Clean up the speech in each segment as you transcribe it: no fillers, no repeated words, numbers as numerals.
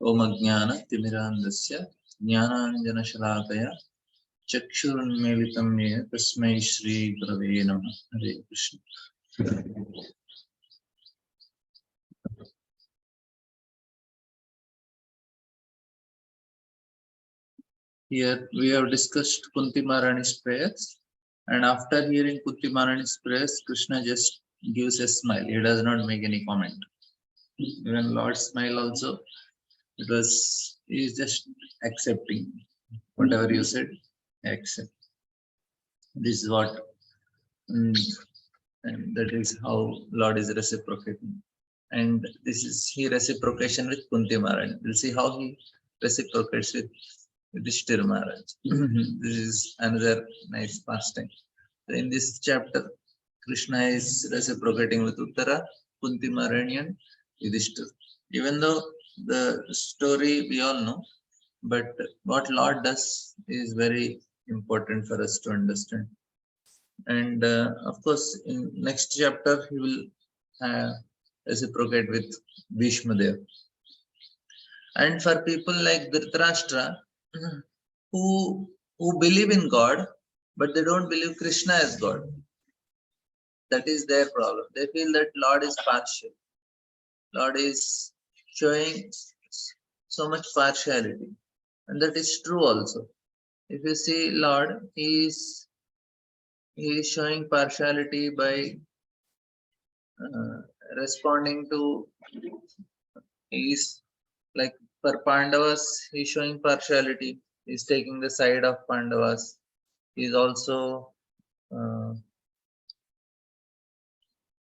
Om Ajnana Timirandasya Jnananjana Shalakaya Chakshurunmilitam Yena Tasmai Shri Gurave Namah. Hare Krishna. Here we have discussed Kunti Maharani's prayers, and after hearing Kunti Maharani's prayers, Krishna just gives a smile. He does not make any comment. Even Lord smile also, because he is just accepting whatever you said. Accept. This is what, and that is how Lord is reciprocating. And this is he reciprocation with Kunti Maharani. We'll see how he reciprocates with Yudhishthira Maharaj. This is another nice pastime. In this chapter, Krishna is reciprocating with Uttara, Kunti Maharani, and Yudhishthira. Even though the story we all know, but what Lord does is very important for us to understand. And of course, in next chapter, he will reciprocate with Bhishma Dev. And for people like Dhritarashtra, who believe in God, but they don't believe Krishna as God, that is their problem. They feel that Lord is partial. Lord is showing so much partiality, and that is true also. If you see Lord, he is showing partiality by responding to, is like for Pandavas, he's showing partiality. He's taking the side of Pandavas. He's also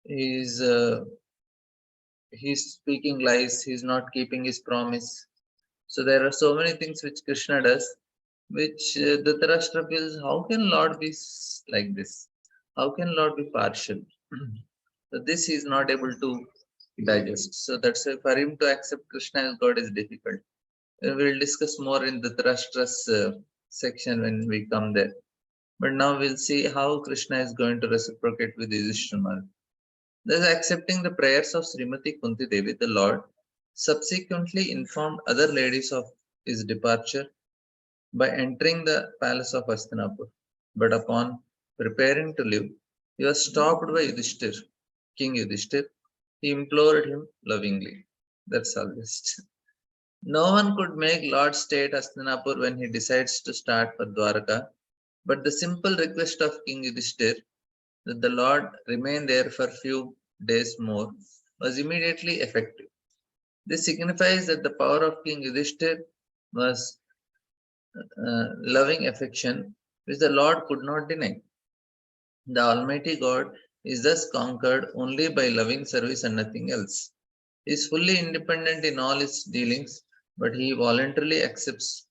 he's speaking lies. He's not keeping his promise. So there are so many things which Krishna does, which Dhritarashtra feels, how can Lord be like this? How can Lord be partial? So this he is not able to digest. So that's why for him to accept Krishna as God is difficult. We'll discuss more in Dhritarashtra's section when we come there. But now we'll see how Krishna is going to reciprocate with Yudhishthira. Thus, accepting the prayers of Srimati Kunti Devi, the Lord subsequently informed other ladies of his departure by entering the palace of Hastinapur. But upon preparing to leave, he was stopped by Yudhishthir, King Yudhishthir. He implored him lovingly. That's all. Just. No one could make Lord stay at Hastinapur when he decides to start for Dwaraka, but the simple request of King Yudhishthir that the Lord remain there for a few days more was immediately effective. This signifies that the power of King Yudhishthir was loving affection, which the Lord could not deny. The Almighty God is thus conquered only by loving service and nothing else. He is fully independent in all his dealings, but he voluntarily accepts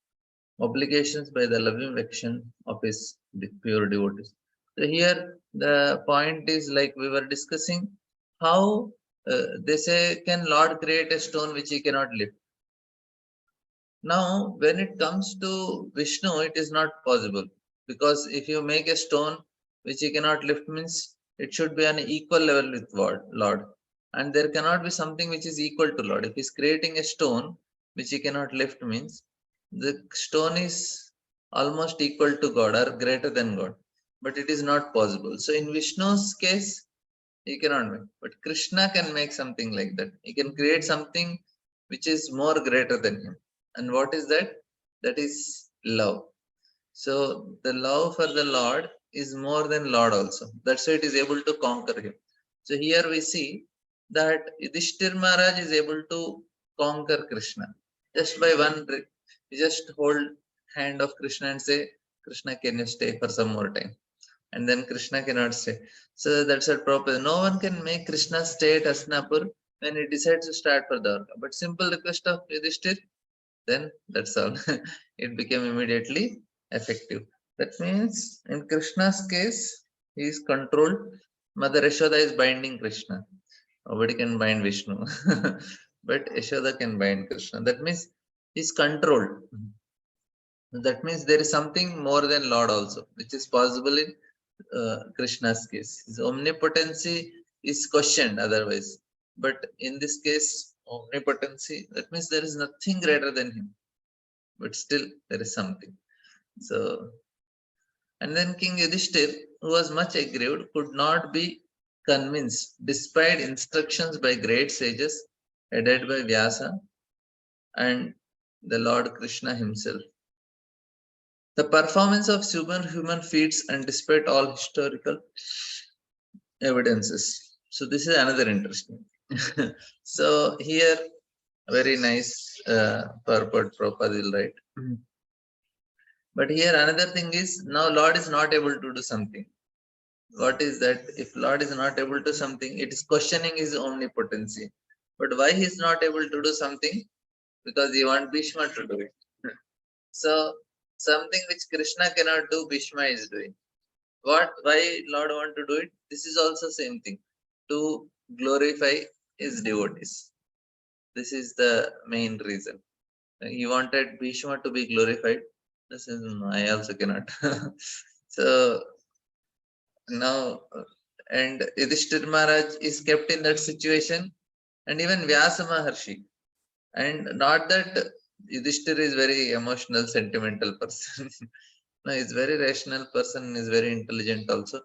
obligations by the loving affection of his pure devotees. So here the point is, like we were discussing, how they say, can Lord create a stone which he cannot lift? Now, when it comes to Vishnu, it is not possible, because if you make a stone which he cannot lift, means it should be on an equal level with Lord. And there cannot be something which is equal to Lord. If he's creating a stone which he cannot lift, means the stone is almost equal to God or greater than God. But it is not possible. So in Vishnu's case, he cannot make. But Krishna can make something like that. He can create something which is more greater than him. And what is that? That is love. So the love for the Lord is more than Lord also. That's why it is able to conquer him. So here we see that Yudhishthira Maharaj is able to conquer Krishna. Just by one, you just hold hand of Krishna and say, Krishna, can you stay for some more time? And then Krishna cannot stay. So that's a proper. No one can make Krishna stay at Hastinapur when he decides to start for Dwarka. But simple request of Yudhishthira, then that's all. It became immediately effective. That means in Krishna's case, he is controlled. Mother Yashoda is binding Krishna. Nobody can bind Vishnu. But Yashoda can bind Krishna. That means he is controlled. That means there is something more than Lord also, which is possible in Krishna's case. His omnipotency is questioned otherwise. But in this case, omnipotency, that means there is nothing greater than him, but still there is something. So, and then King Yudhishthir, who was much aggrieved, could not be convinced, despite instructions by great sages, headed by Vyasa and the Lord Krishna himself. The performance of human feats and despite all historical evidences. So this is another interesting. So here, very nice purport Prabhupada will write. But here another thing is, now Lord is not able to do something. What is that? If Lord is not able to do something, it is questioning his omnipotency. But why he is not able to do something? Because he wants Bhishma to do it. So something which Krishna cannot do, Bhishma is doing. Why Lord want to do it? This is also same thing. To glorify his devotees. This is the main reason. He wanted Bhishma to be glorified. This is I also cannot. So now and Yudhishthir Maharaj is kept in that situation, and even Vyasa Maharshi. And not that Yudhishthir is very emotional, sentimental person. No, he's very rational person, is very intelligent also.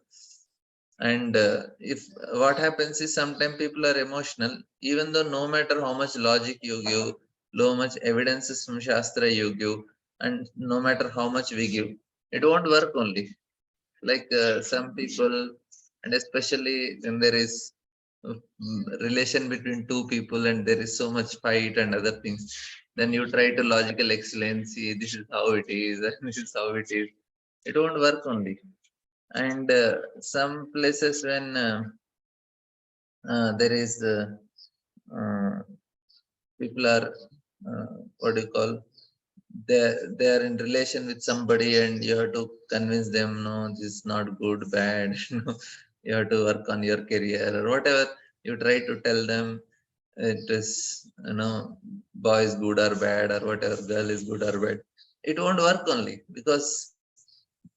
And if what happens is sometimes people are emotional, even though no matter how much logic you give, how much evidences from Shastra you give, and no matter how much we give, it won't work only. Like some people, and especially when there is relation between two people and there is so much fight and other things, then you try to logical excellence, see, this is how it is, and this is how it is. It won't work only. And some places when there is uh, people are what do you call, they are in relation with somebody and you have to convince them, no, this is not good, bad. You have to work on your career or whatever you try to tell them. It is, boy is good or bad, or whatever, girl is good or bad. It won't work only because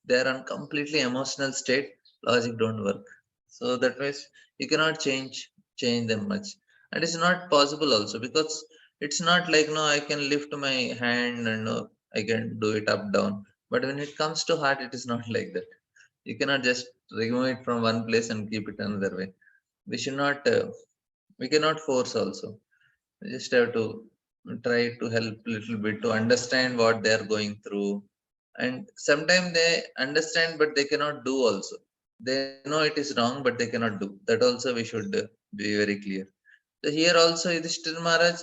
they are on completely emotional state. Logic don't work. So that means you cannot change them much. And it's not possible also because it's not like, no, I can lift my hand and no, I can do it up down. But when it comes to heart, it is not like that. You cannot just remove it from one place and keep it another way. We should not we cannot force also. We just have to try to help little bit to understand what they are going through. And sometimes they understand but they cannot do also. They know it is wrong but they cannot do that also. We should be very clear. So here also Yudhishthira Maharaj,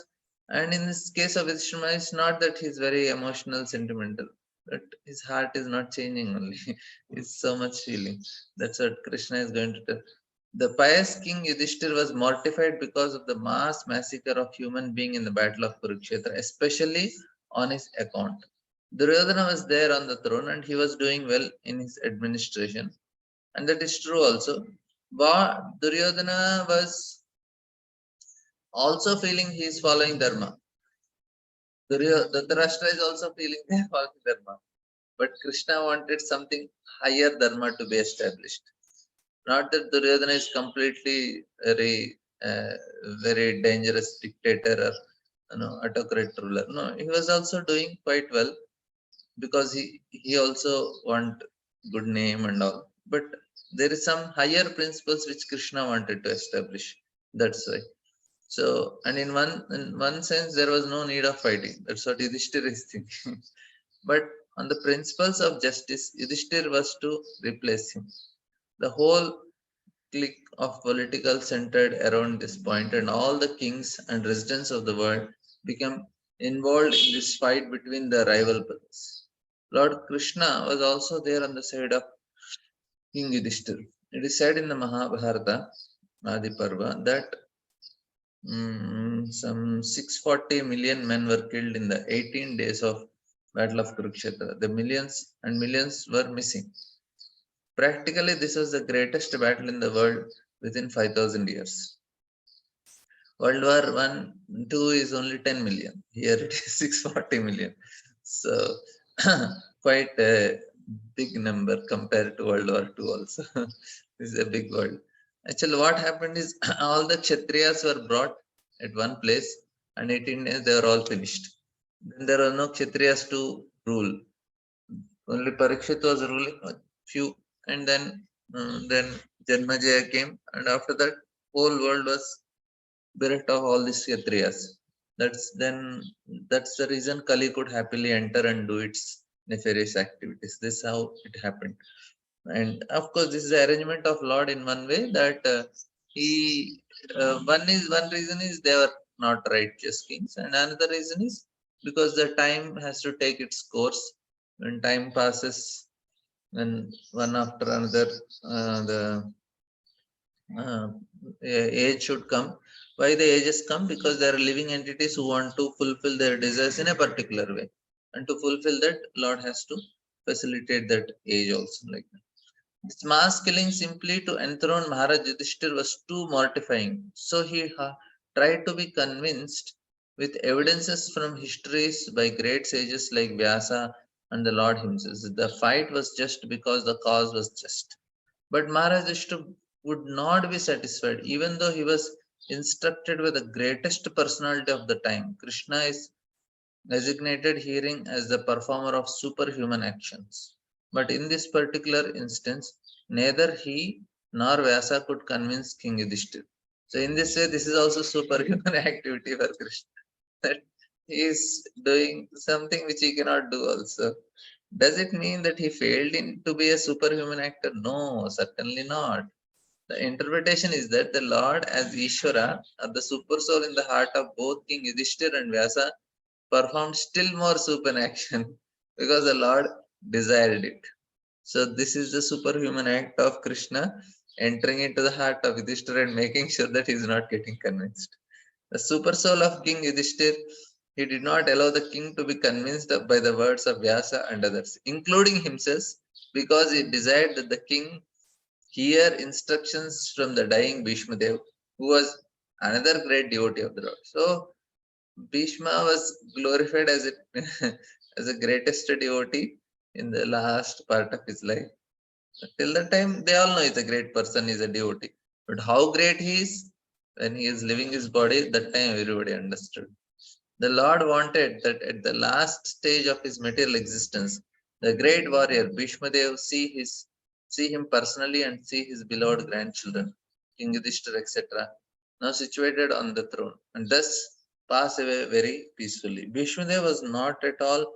and in this case of Yudhishthira Maharaj, it's not that he's very emotional, sentimental, but his heart is not changing only. It's so much feeling. That's what Krishna is going to tell. The pious king Yudhishthir was mortified because of the mass massacre of human beings in the battle of Kurukshetra, especially on his account. Duryodhana was there on the throne and he was doing well in his administration. And that is true also. But Duryodhana was also feeling he is following Dharma. Dhritarashtra is also feeling they are following Dharma. But Krishna wanted something higher Dharma to be established. Not that Duryodhana is completely uh, very dangerous dictator or autocrat ruler. No, he was also doing quite well because he also want good name and all. But there is some higher principles which Krishna wanted to establish. That's why. So, and in one sense, there was no need of fighting. That's what Yudhishthir is thinking. But on the principles of justice, Yudhishthir was to replace him. The whole clique of political centered around this point, and all the kings and residents of the world became involved in this fight between the rival brothers. Lord Krishna was also there on the side of King Yudhishthir. It is said in the Mahabharata, Adi Parva, that some 640 million men were killed in the 18 days of Battle of Kurukshetra. The millions and millions were missing. Practically, this was the greatest battle in the world within 5,000 years. World War One, Two is only 10 million. Here it is 640 million. So quite a big number compared to World War Two. Also, this is a big world. Actually, what happened is all the Kshatriyas were brought at one place, and 18 days they were all finished. Then there were no Kshatriyas to rule. Only Parikshit was ruling a few, and then Janmajaya came, and after that whole world was bereft of all these Kshatriyas. That's the reason Kali could happily enter and do its nefarious activities. This is how it happened. And of course, this is the arrangement of Lord in one way, that he one reason is they were not righteous kings, and another reason is because the time has to take its course. When time passes, when one after another, the uh, age should come. Why the ages come? Because there are living entities who want to fulfill their desires in a particular way, and to fulfill that, Lord has to facilitate that age also, like that. This mass killing simply to enthrone Maharaj Yudhishthir was too mortifying. So he tried to be convinced with evidences from histories by great sages like Vyasa and the Lord himself. The fight was just because the cause was just. But Maharaj Yudhishthir would not be satisfied, even though he was instructed with the greatest personality of the time. Krishna is designated herein as the performer of superhuman actions. But in this particular instance, neither he nor Vyasa could convince King Yudhishthir. So in this way, this is also superhuman activity for Krishna. That he is doing something which he cannot do also. Does it mean that he failed in to be a superhuman actor? No, certainly not. The interpretation is that the Lord as Ishvara, or the super soul in the heart of both King Yudhishthir and Vyasa, performed still more super action because the Lord desired it. So this is the superhuman act of Krishna entering into the heart of Yudhishthira and making sure that he is not getting convinced. The super soul of King Yudhishthir, he did not allow the king to be convinced by the words of Vyasa and others, including himself, because he desired that the king hear instructions from the dying Bhishma Dev, who was another great devotee of the Lord. So Bhishma was glorified as a as the greatest devotee in the last part of his life. Till the time, they all know he's a great person, he's a devotee. But how great he is when he is leaving his body, that time everybody understood. The Lord wanted that at the last stage of his material existence, the great warrior Bhishma Dev see him personally and see his beloved grandchildren, King Yudhishthira, etc., now situated on the throne, and thus pass away very peacefully. Bhishma Dev was not at all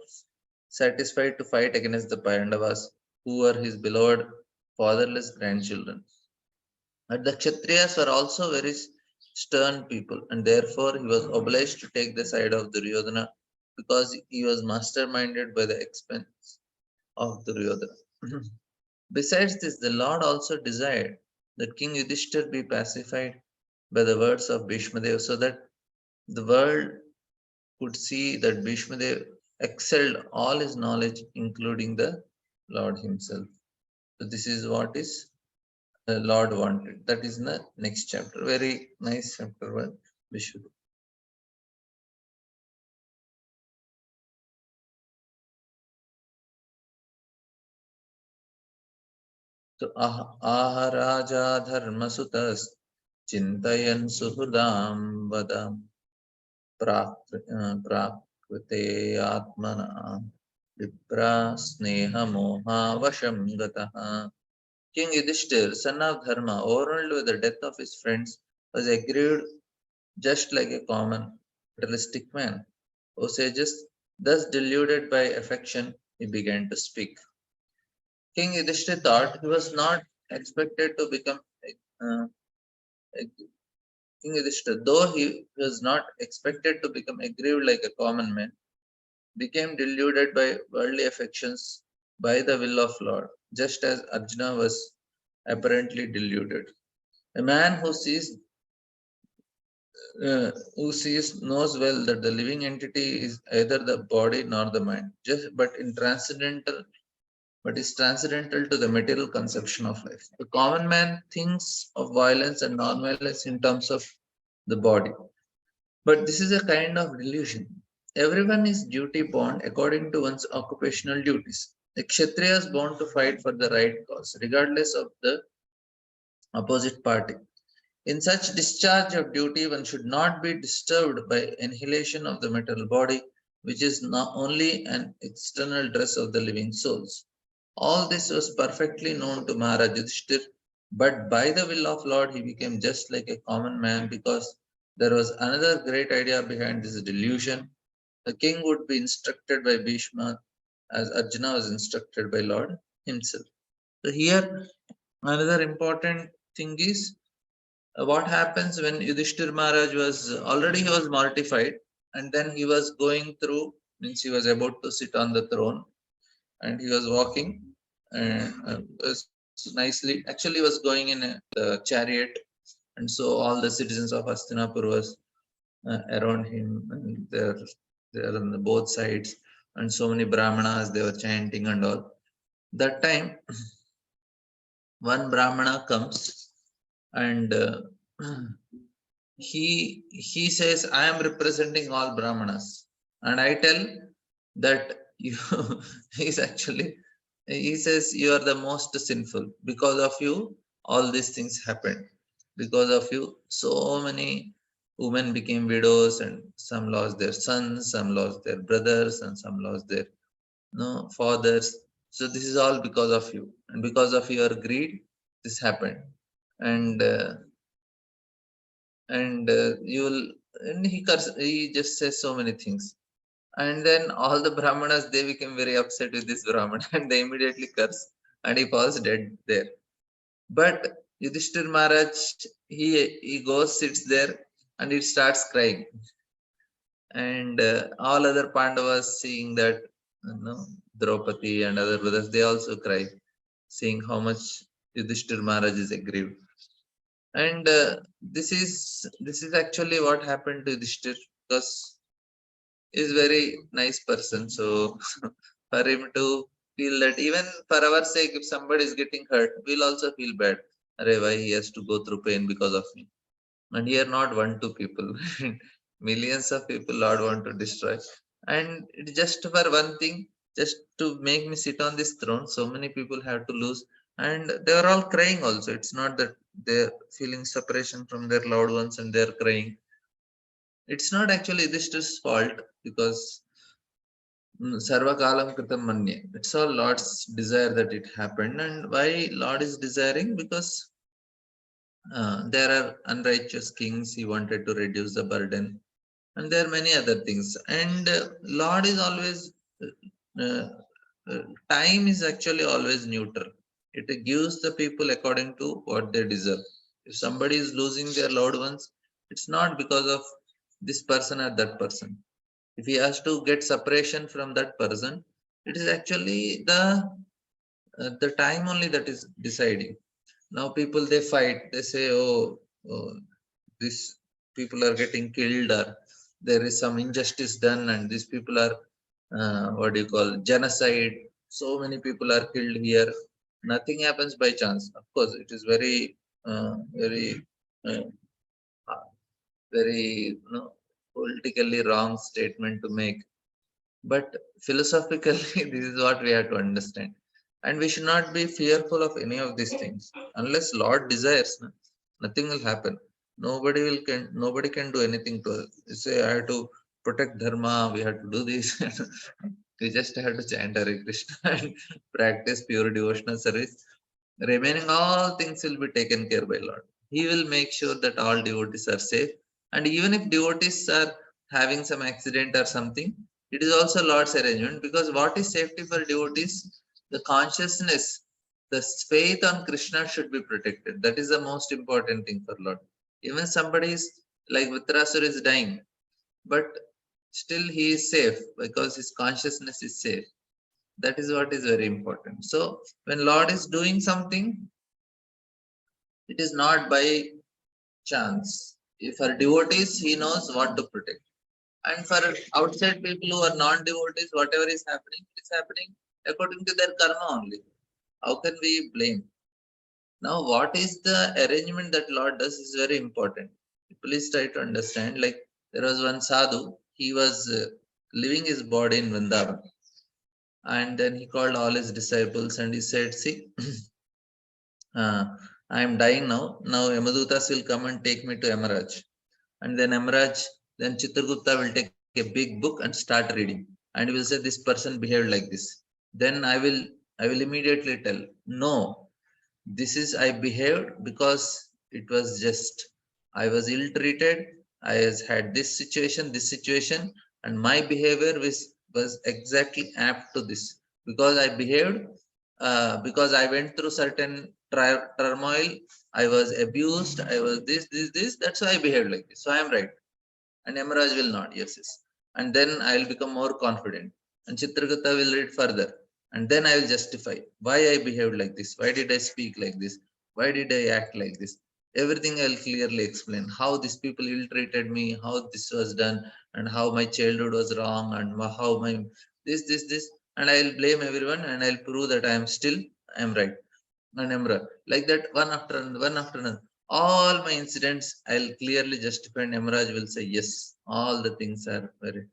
satisfied to fight against the Pandavas, who were his beloved fatherless grandchildren. But the Kshatriyas were also very stern people, and therefore he was obliged to take the side of Duryodhana because he was masterminded by the expense of Duryodhana. Besides this, the Lord also desired that King Yudhishthir be pacified by the words of Bhishmadev, so that the world could see that Bhishmadev excelled all his knowledge, including the Lord himself. So this is what is the Lord wanted. That is in the next chapter. Very nice chapter one. Vishnu. So aharaja dharma sutas chintayan suhudam vadam prakrite atmana vipra sneha moha vasham gataha. King Yudhishthir, son of Dharma, overwhelmed with the death of his friends, was aggrieved just like a common materialistic man. O sages, thus deluded by affection, he began to speak. King Yudhishthir thought he was not expected to become uh, King Yudhishthir, though he was not expected to become aggrieved like a common man, became deluded by worldly affections by the will of Lord, just as Arjuna was apparently deluded. A man who sees knows well that the living entity is either the body nor the mind, but is transcendental to the material conception of life. The common man thinks of violence and non-violence in terms of the body, but this is a kind of delusion. Everyone is duty bound according to one's occupational duties. The Kshatriya is born to fight for the right cause, regardless of the opposite party. In such discharge of duty, one should not be disturbed by annihilation of the material body, which is not only an external dress of the living souls. All this was perfectly known to Maharaj Yudhishthir, but by the will of Lord, he became just like a common man because there was another great idea behind this delusion. The king would be instructed by Bhishma as Arjuna was instructed by Lord himself. So here, another important thing is what happens when Yudhishthir Maharaj he was mortified, and then he was going through, means he was about to sit on the throne, and he was walking, and was nicely, actually was going in the chariot, and so all the citizens of Hastinapur was around him, and they're on the both sides, and so many Brahmanas, they were chanting and all. That time, one Brahmana comes and he says, I am representing all Brahmanas, and I tell that you he's actually, he says, you are the most sinful. Because of you, all these things happened. Because of you, so many women became widows, and some lost their sons, some lost their brothers, and some lost their fathers. So this is all because of you, and because of your greed, this happened. And you will, and he just says so many things, and then all the Brahmanas, they became very upset with this Brahmana and they immediately curse, and he falls dead there. But Yudhishthir Maharaj, he goes, sits there, and he starts crying. And all other Pandavas, seeing that, Draupadi and other brothers, they also cry, seeing how much Yudhishthir Maharaj is aggrieved. And this is actually what happened to Yudhishthir, because is very nice person. So for him to feel that even for our sake, if somebody is getting hurt, we'll also feel bad. Arey, why he has to go through pain because of me? And here not one, two people, millions of people Lord want to destroy. And it's just for one thing, just to make me sit on this throne, so many people have to lose. And they are all crying also. It's not that they're feeling separation from their loved ones and they're crying. It's not actually this fault, because Sarvakalam Kritam Manye. It's all Lord's desire that it happened. And why Lord is desiring? Because there are unrighteous kings. He wanted to reduce the burden. And there are many other things. And Lord is always, uh, time is actually always neutral. It gives the people according to what they deserve. If somebody is losing their loved ones, it's not because of this person or that person. If he has to get separation from that person, it is actually the time only that is deciding. Now people, they fight, they say, oh, this people are getting killed, or there is some injustice done, and these people are, what do you call, genocide. So many people are killed here. Nothing happens by chance. Of course, it is very uh, very, politically wrong statement to make. But philosophically, this is what we have to understand. And we should not be fearful of any of these things. Unless Lord desires, nothing will happen. Nobody can do anything to us. You say, I have to protect dharma, we have to do this. We just have to chant Hare Krishna and practice pure devotional service. Remaining all things will be taken care by Lord. He will make sure that all devotees are safe. And even if devotees are having some accident or something, it is also Lord's arrangement, because what is safety for devotees? The consciousness, the faith on Krishna should be protected. That is the most important thing for Lord. Even somebody is like Vitrasur is dying, but still he is safe because his consciousness is safe. That is what is very important. So when Lord is doing something, it is not by chance. If for devotees, he knows what to protect. And for outside people who are non-devotees, whatever is happening, it is happening according to their karma only. How can we blame? Now, what is the arrangement that Lord does is very important. Please try to understand. Like, there was one sadhu, he was leaving his body in Vrindavan. And then he called all his disciples and he said, see, I am dying now. Now Yamadutas will come and take me to Yamaraj. And then Yamaraj, then Chitragupta will take a big book and start reading. And he will say, this person behaved like this. Then I will immediately tell, no, this is I behaved because it was just I was ill treated. I has had this situation, and my behavior was exactly apt to this because I behaved, because I went through certain turmoil. I was abused. I was this. That's why I behaved like this. So I am right. And Yamaraj will not. Yes, yes. And then I will become more confident. And Chitragata will read further. And then I will justify why I behaved like this. Why did I speak like this? Why did I act like this? Everything I will clearly explain. How these people ill treated me, how this was done, and how my childhood was wrong, and how my this. And I will blame everyone and I will prove that I am right. And Emra, like that, one after another, one after another. All my incidents, I'll clearly justify, and Emraj will say, yes, all the things are very.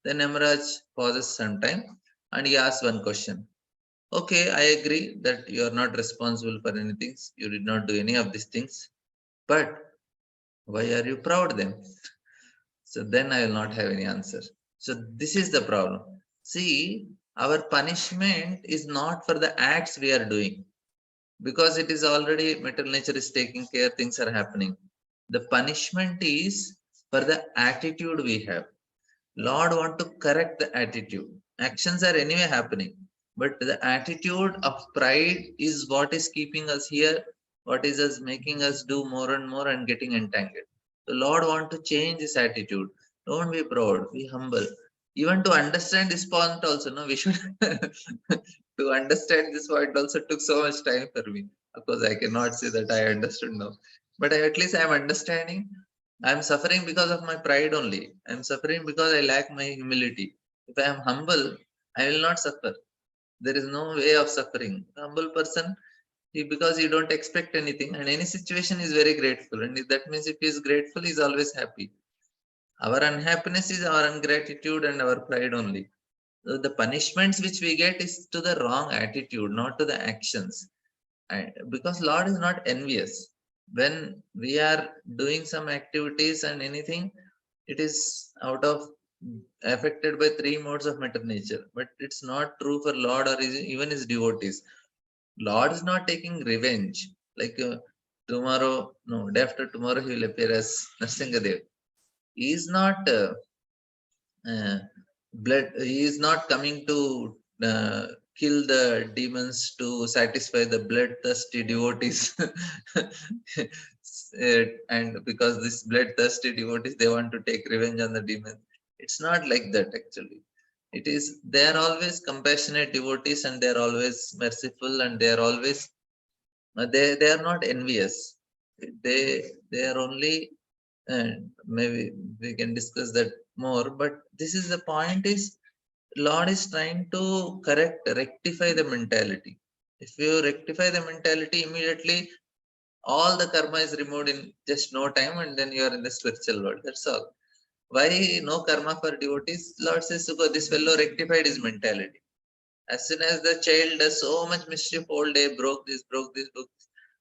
Then Emraj pauses some time and he asks one question. Okay, I agree that you are not responsible for anything. You did not do any of these things. But why are you proud then? So then I will not have any answer. So this is the problem. See, our punishment is not for the acts we are doing, because it is already material nature is taking care, things are happening. The punishment is for the attitude we have. Lord want to correct the attitude. Actions are anyway happening, but the attitude of pride is what is keeping us here, what is us making us do more and more and getting entangled. The Lord want to change this attitude. Don't be proud, be humble. Even to understand this point also, no, we should to understand this point also took so much time for me. Of course, I cannot say that I understood now, but at least I am understanding. I'm suffering because of my pride only. I'm suffering because I lack my humility. If I am humble, I will not suffer. There is no way of suffering. A humble person, because he don't expect anything, and any situation is very grateful. And that means if he is grateful, he is always happy. Our unhappiness is our ingratitude and our pride only. So the punishments which we get is to the wrong attitude, not to the actions. And because Lord is not envious. When we are doing some activities and anything, it is out of affected by three modes of matter nature. But it's not true for Lord or even his devotees. Lord is not taking revenge. Like tomorrow, no, day after tomorrow, he will appear as Narsingadev. He is not blood. He is not coming to kill the demons to satisfy the bloodthirsty devotees. And because this bloodthirsty devotees, they want to take revenge on the demons. It's not like that actually. It is, they are always compassionate devotees, and they are always merciful, and they are always they are not envious. They are only, and maybe we can discuss that more, but this is the point is Lord is trying to rectify the mentality. If you rectify the mentality immediately, all the karma is removed in just no time, and then you are in the spiritual world. That's all. Why no karma for devotees? Lord says, because this fellow rectified his mentality. As soon as the child does so much mischief all day, broke this, broke this,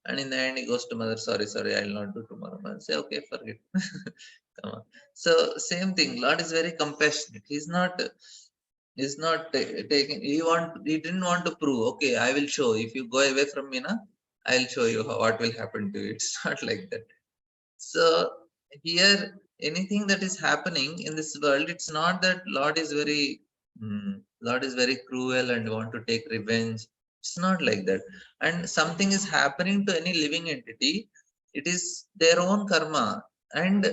and in the end he goes to mother, sorry, I'll not do tomorrow. Mother say, okay, forget. Come on. So same thing. Lord is very compassionate. He's not taking. He didn't want to prove. Okay, I will show. If you go away from me, na, I'll show you what will happen to you. It's not like that. So here, anything that is happening in this world, it's not that Lord is very cruel and want to take revenge. It's not like that. And something is happening to any living entity, it is their own karma. And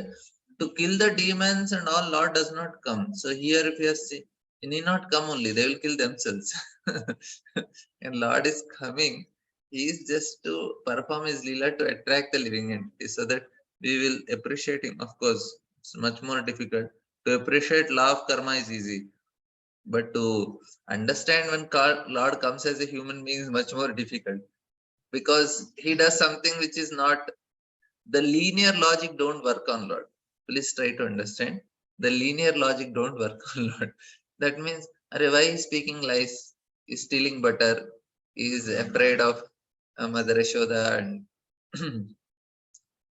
to kill the demons and all, Lord does not come. So here, if you see, he need not come only, they will kill themselves. And Lord is coming. He is just to perform his lila to attract the living entity so that we will appreciate him. Of course, it's much more difficult. To appreciate law of karma is easy, but to understand when Lord comes as a human being is much more difficult, because he does something which is not, the linear logic don't work on Lord. Please try to understand. The linear logic don't work on Lord. That means, why is speaking lies? Is stealing butter? Is afraid of Mother Yashoda, and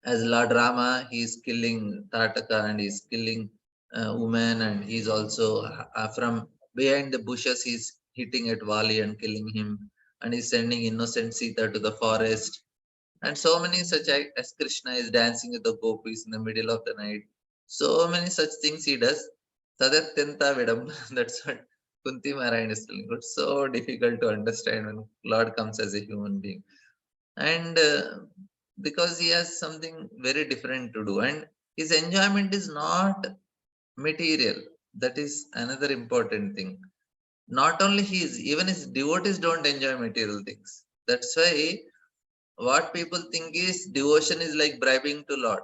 as Lord Rama, he is killing Tataka and he is killing women, and he's also from behind the bushes, he's hitting at Vali and killing him, and he's sending innocent Sita to the forest. And so many such as Krishna is dancing with the gopis in the middle of the night. So many such things he does. Sadatyanta Vidam. That's what Kunti Marayan is telling. It's so difficult to understand when Lord comes as a human being. And because he has something very different to do. And his enjoyment is not material. That is another important thing. Not only his, even his devotees don't enjoy material things. That's why what people think is devotion is like bribing to Lord.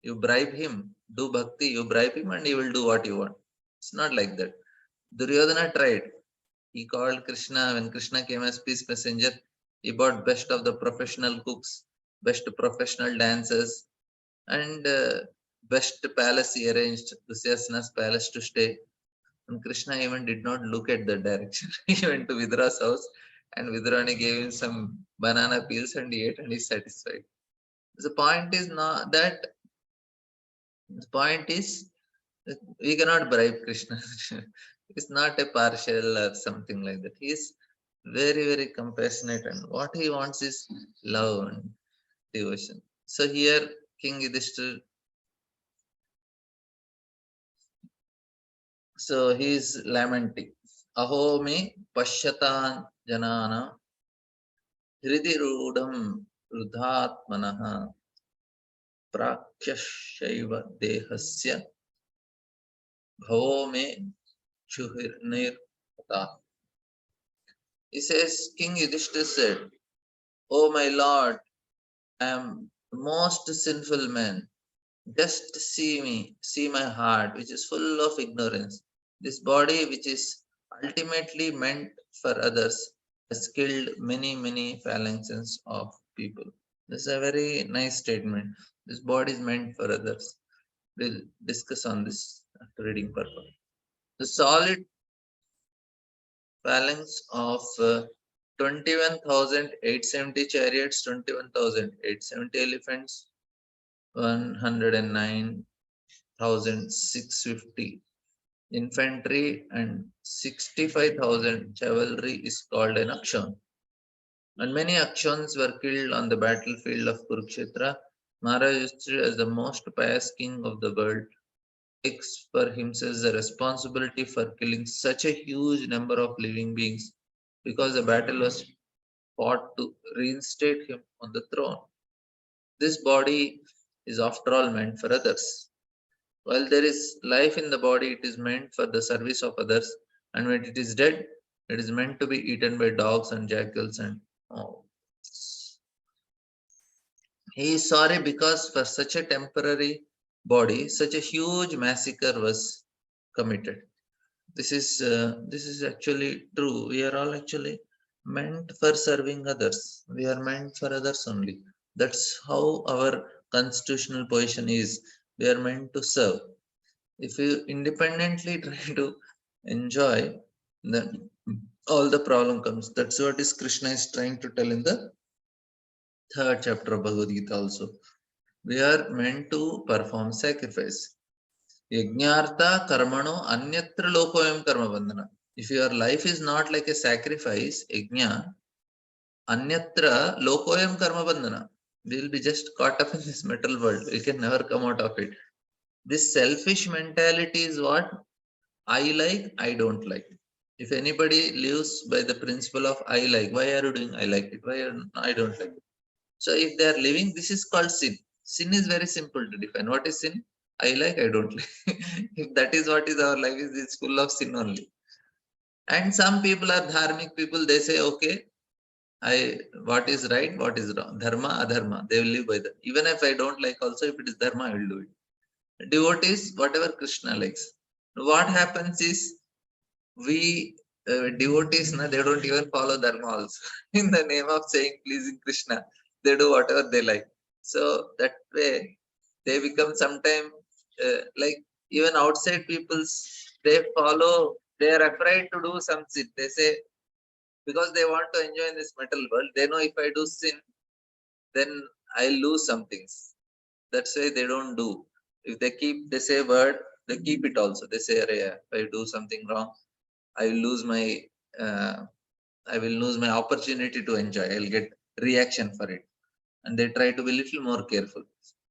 You bribe him, do bhakti, you bribe him, and he will do what you want. It's not like that. Duryodhana tried. He called Krishna. When Krishna came as peace messenger, he bought best of the professional cooks, best professional dancers, and best palace he arranged, Dusyasana's palace to stay. And Krishna even did not look at the direction. He went to Vidra's house, and Vidrani gave him some banana peels and he ate and he's satisfied. The point is not that, the point is that we cannot bribe Krishna. It's not a partial or something like that. He is very, very compassionate, and what he wants is love and devotion. So here King Yudhishthira, so he is lamenting. Aho me pashyatan janana hridirudam rudhatmanaha prakyashaiva dehasya bhavo me chuhirnir. He says, King Yudhishthira said, "O my lord, I am the most sinful man. Just see me, see my heart, which is full of ignorance. This body, which is ultimately meant for others, has killed many, many phalanxes of people." This is a very nice statement. This body is meant for others. We'll discuss on this after reading purport. The solid phalanx of 21,870 chariots, 21,870 elephants, 109,650 infantry, and 65,000 cavalry is called an akshan. And many akshans were killed on the battlefield of Kurukshetra. Maharaj Yudhishthira, as the most pious king of the world, takes for himself the responsibility for killing such a huge number of living beings because the battle was fought to reinstate him on the throne. This body is after all meant for others. While there is life in the body, it is meant for the service of others, and when it is dead, it is meant to be eaten by dogs and jackals and oh. He is sorry because for such a temporary body, such a huge massacre was committed. This is actually true. We are all actually meant for serving others. We are meant for others only. That's how our constitutional position is. We are meant to serve. If you independently try to enjoy, then all the problem comes. That's what is Krishna is trying to tell in the third chapter of Bhagavad Gita also. We are meant to perform sacrifice. Yajnartha karmano anyatra lokoyam karma bandhana. If your life is not like a sacrifice, yajna, anyatra lokoyam karma bandhana. We will be just caught up in this metal world. We can never come out of it. This selfish mentality is what I like, I don't like. If anybody lives by the principle of I like, why are you doing I like it? Why are I don't like it? So if they are living, this is called sin. Sin is very simple to define. What is sin? I like, I don't like. If that is what is our life, it's full of sin only. And some people are dharmic people, they say, okay, what is right, what is wrong, dharma, adharma, they will live by that. Even if I don't like also, if it is dharma, I will do it. Devotees, whatever Krishna likes. What happens is, we devotees, they don't even follow dharma also. In the name of saying pleasing Krishna, they do whatever they like. So that way, they become sometime like even outside people's, they follow, they are afraid to do some sin. They say, because they want to enjoy in this metal world, they know if I do sin, then I'll lose some things. That's why they don't do. If they say a word, they keep it also. They say, if I do something wrong, I will lose my uh, opportunity to enjoy. I'll get reaction for it, and they try to be little more careful.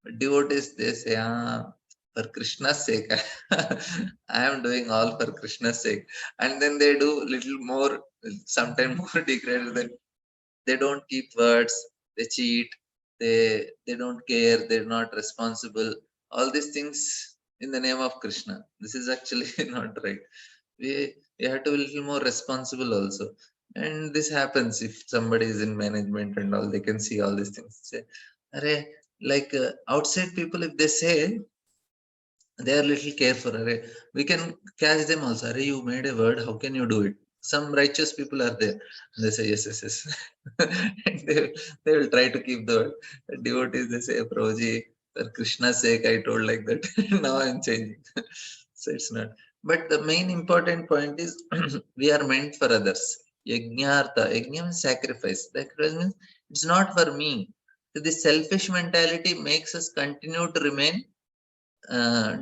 But devotees, they say, for Krishna's sake, I am doing all for Krishna's sake, and then they do little more, sometimes more degraded than. They don't keep words, they cheat, they don't care, they're not responsible. All these things in the name of Krishna. This is actually not right. We have to be a little more responsible also. And this happens if somebody is in management and all, they can see all these things. Say, Arey, like outside people, if they say, they are little careful. Arey, we can catch them also. Arey, you made a word, how can you do it? Some righteous people are there. They say, yes, yes, yes. And they will try to keep the word. Devotees, they say, Prabhuji, for Krishna's sake, I told like that. Now I'm changing. So it's not. But the main important point is we are meant for others. Yajnartha. Yajna means sacrifice. Sacrifice means it's not for me. So the selfish mentality makes us continue to remain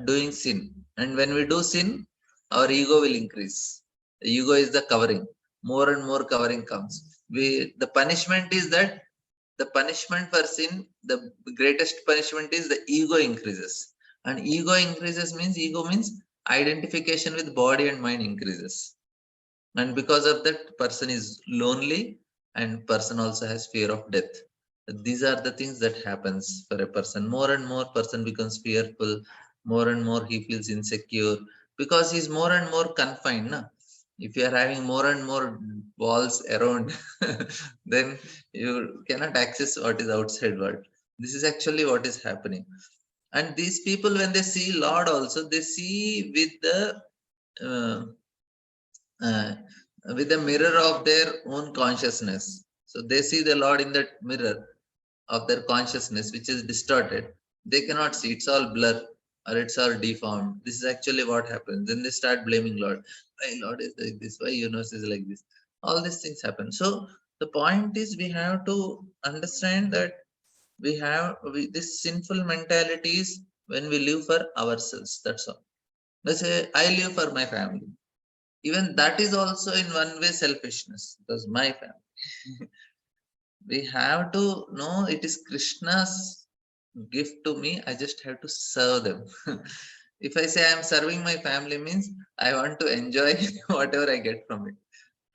doing sin. And when we do sin, our ego will increase. The ego is the covering. More and more covering comes. The punishment is that the punishment for sin, the greatest punishment is the ego increases. And ego increases means identification with body and mind increases. And because of that, person is lonely, and person also has fear of death. These are the things that happens for a person. More and more person becomes fearful, more and more he feels insecure, because he's more and more confined, na? If you are having more and more walls around, then you cannot access what is outside world. This is actually what is happening. And these people, when they see Lord also, they see uh, uh, with the mirror of their own consciousness. So they see the Lord in that mirror of their consciousness, which is distorted. They cannot see. It's all blur, or it's all deformed. This is actually what happens. Then they start blaming Lord. Why Lord is like this? Why universe is like this? All these things happen. So the point is, we have to understand that this sinful mentalities when we live for ourselves. That's all. Let's say I live for my family. Even that is also in one way selfishness, because my family. We have to know it is Krishna's gift to me. I just have to serve them. If I say I am serving my family, means I want to enjoy whatever I get from it.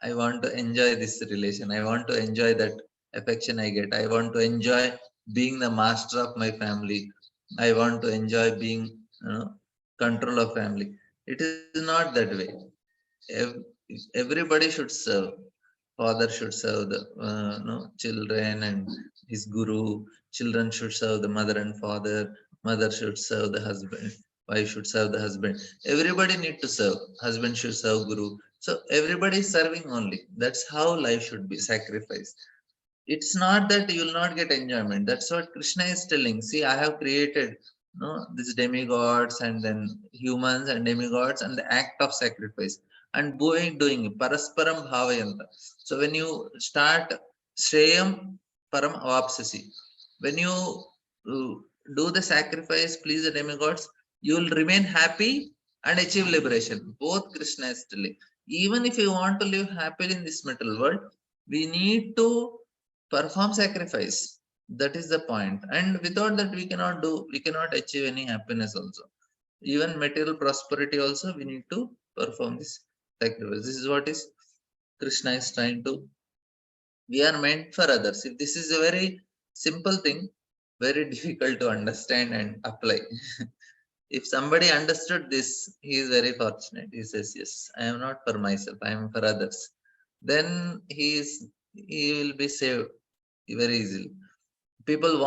I want to enjoy this relation. I want to enjoy that affection I get. I want to enjoy being the master of my family. I want to enjoy being, control of family. It is not that way. Ev- Everybody should serve. Father should serve the children and his guru. Children should serve the mother and father. Mother should serve the husband. Wife should serve the husband. Everybody need to serve. Husband should serve guru. So everybody is serving only. That's how life should be, sacrifice. It's not that you will not get enjoyment. That's what Krishna is telling. See, I have created, these demigods and then humans and demigods, and the act of sacrifice and doing parasparam bhavayanta. So when you start shreyam param avapsasi, when you uh, do the sacrifice, please the demigods, you will remain happy and achieve liberation. Both Krishna is telling. Even if you want to live happily in this material world, we need to perform sacrifice. That is the point. And without that, we cannot achieve any happiness also. Even material prosperity also, we need to perform this sacrifice. This is what is Krishna is trying to. We are meant for others. If this is a very simple thing, very difficult to understand and apply. If somebody understood this, he is very fortunate. He says, yes, I am not for myself, I am for others. Then he will be saved very easily. People,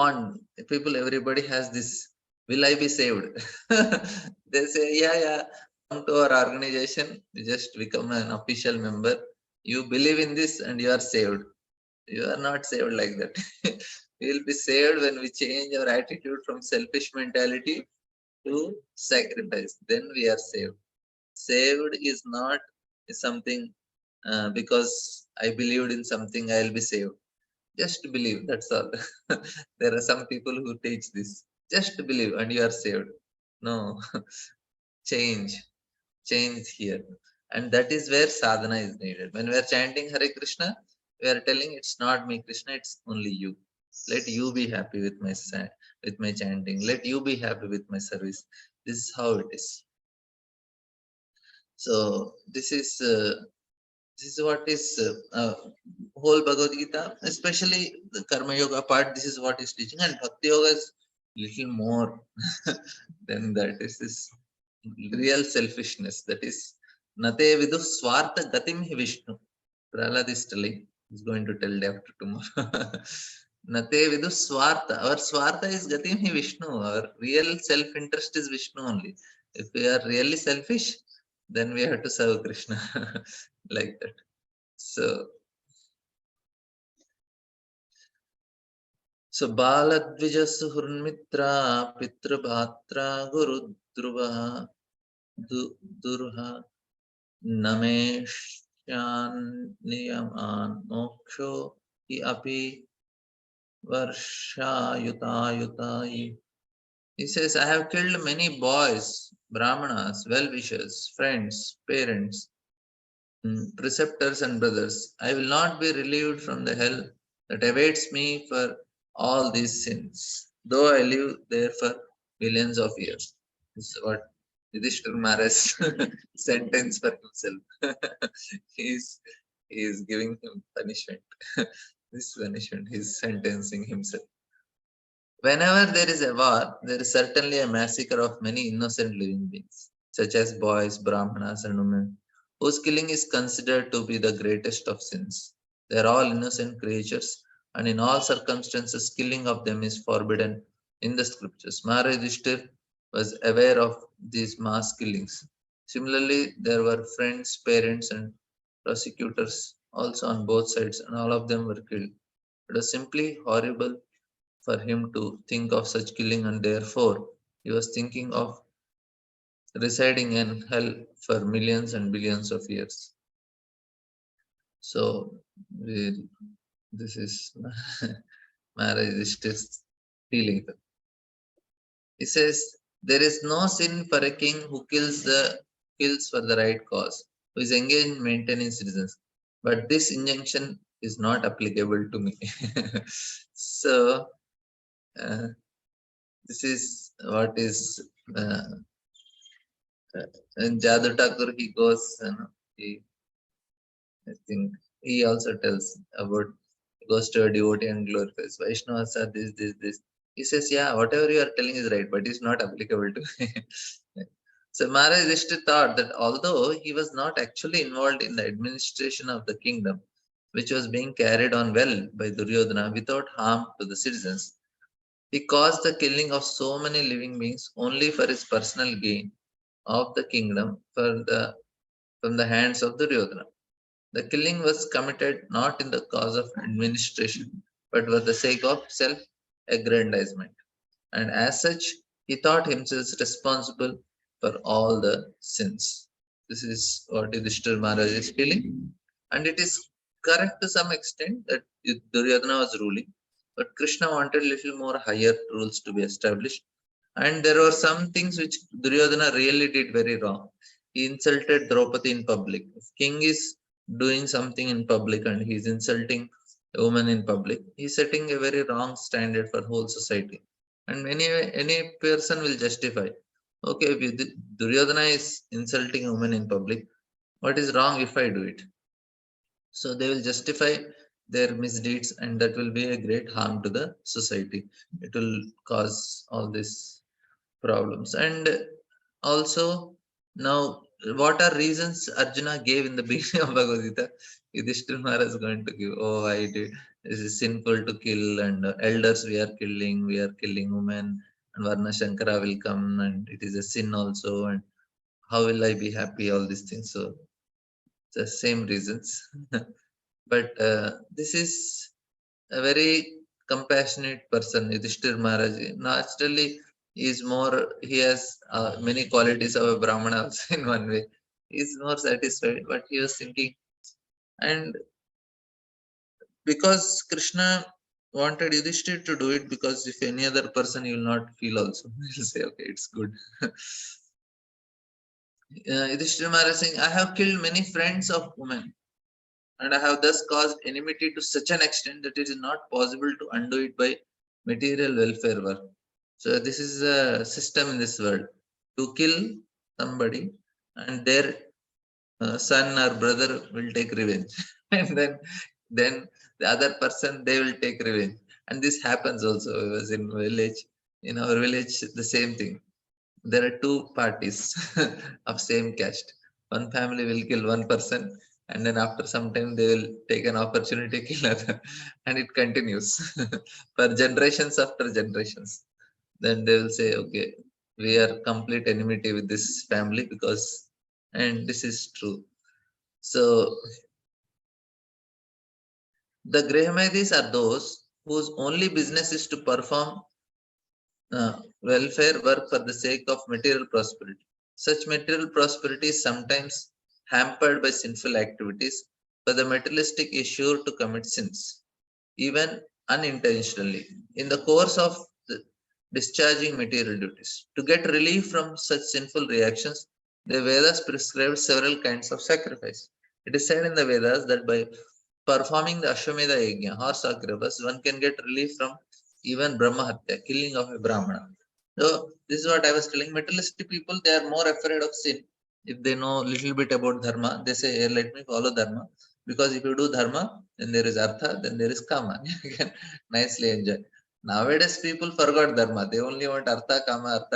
everybody has this, will I be saved? They say, yeah, come to our organization, you just become an official member, you believe in this and you are saved. You are not saved like that. We will be saved when we change our attitude from selfish mentality to sacrifice. Then we are saved. Saved is not something because I believed in something, I'll be saved. Just believe, that's all. There are some people who teach this. Just believe and you are saved. No, change, change here. And that is where sadhana is needed. When we are chanting Hare Krishna, we are telling it's not me, Krishna, it's only you. Let you be happy with with my chanting. Let you be happy with my service. This is how it is. So this is what is whole Bhagavad Gita, especially the Karma Yoga part. This is what is teaching, and Bhakti Yoga is little more than that. This is real selfishness. That is Nate Vidu Swartha Gatim Hi Vishnu. Prahlad is telling. He's going to tell day after tomorrow. Nate Vidu Swartha. Our Swartha is Gatim Hi Vishnu. Our real self-interest is Vishnu only. If we are really selfish, then we have to serve Krishna like that. So, Baladvija Suhurmitra Pitrabhatra Guru Dhruva Durha Nameshan Niyaman Moksho Hi Api Varsha Yuta Yutai. He says, I have killed many boys, Brahmanas, well-wishers, friends, parents, preceptors and brothers. I will not be relieved from the hell that awaits me for all these sins, though I live there for millions of years. This is what Yudhishthira Maharaj sentence for himself. he's, he is giving him punishment. This punishment, he's sentencing himself. Whenever there is a war, there is certainly a massacre of many innocent living beings, such as boys, brahmanas, and women, whose killing is considered to be the greatest of sins. They are all innocent creatures, and in all circumstances, killing of them is forbidden in the scriptures. Maharaj Yudhishthir was aware of these mass killings. Similarly, there were friends, parents, and prosecutors also on both sides, and all of them were killed. It was simply horrible for him to think of such killing, and therefore he was thinking of residing in hell for millions and billions of years. So this is Maharaj Yudhishthir's feeling. He says, there is no sin for a king who kills for the right cause, who is engaged in maintaining citizens. But this injunction is not applicable to me. So uh, this is what is and Jadu Thakur, he goes, he, I think he also tells about, he goes to a devotee and glorifies Vaishnavas are this. He says, yeah, whatever you are telling is right, but it's not applicable to me. So Maharaj Yudhishthira thought that although he was not actually involved in the administration of the kingdom, which was being carried on well by Duryodhana without harm to the citizens, he caused the killing of so many living beings only for his personal gain of the kingdom from the hands of Duryodhana. The killing was committed not in the cause of administration, but for the sake of self-aggrandizement. And as such, he thought himself responsible for all the sins. This is what Yudhishthira Maharaj is feeling. And it is correct to some extent that Duryodhana was ruling, but Krishna wanted little more higher rules to be established. And there were some things which Duryodhana really did very wrong. He insulted Draupadi in public. If king is doing something in public and he's insulting a woman in public, he's setting a very wrong standard for whole society. And any person will justify. Okay, if Duryodhana is insulting a woman in public, what is wrong if I do it? So they will justify their misdeeds, and that will be a great harm to the society. It will cause all these problems. And also, now, what are reasons Arjuna gave in the beginning of Bhagavad Gita? Yudhishthira Maharaj is going to give, oh, I did, this is sinful to kill, and elders we are killing women, and Varna Shankara will come, and it is a sin also, and how will I be happy? All these things. So, the same reasons. But this is a very compassionate person, Yudhishthir Maharaj. Naturally, he has many qualities of a Brahmana also in one way. He is more satisfied, but he was thinking, and Because Krishna wanted Yudhishthir to do it, because if any other person, you will not feel also. He'll say, okay, it's good. Yudhishthir Maharaj saying, I have killed many friends of women, and I have thus caused enmity to such an extent that it is not possible to undo it by material welfare work. So this is a system in this world, to kill somebody, and their son or brother will take revenge, and then the other person, they will take revenge. And this happens also. I was in village, in our village, the same thing. There are two parties of same caste. One family will kill one person, and then after some time they will take an opportunity to kill other, and it continues for generations after generations. Then they will say, okay, we are complete enmity with this family because, and this is true. So the Grahamaidis are those whose only business is to perform welfare work for the sake of material prosperity. Such material prosperity is sometimes hampered by sinful activities, but the materialistic is sure to commit sins, even unintentionally, in the course of discharging material duties. To get relief from such sinful reactions, the Vedas prescribed several kinds of sacrifice. It is said in the Vedas that by performing the Ashwamedha Yajna, horse sacrifice, one can get relief from even Brahma Hatya, killing of a Brahmana. So this is what I was telling. Materialistic people, they are more afraid of sin. If they know little bit about dharma, they say, hey, let me follow dharma. Because if you do dharma, then there is artha, then there is kama. You can nicely enjoy. Nowadays, people forgot dharma. They only want artha, kama,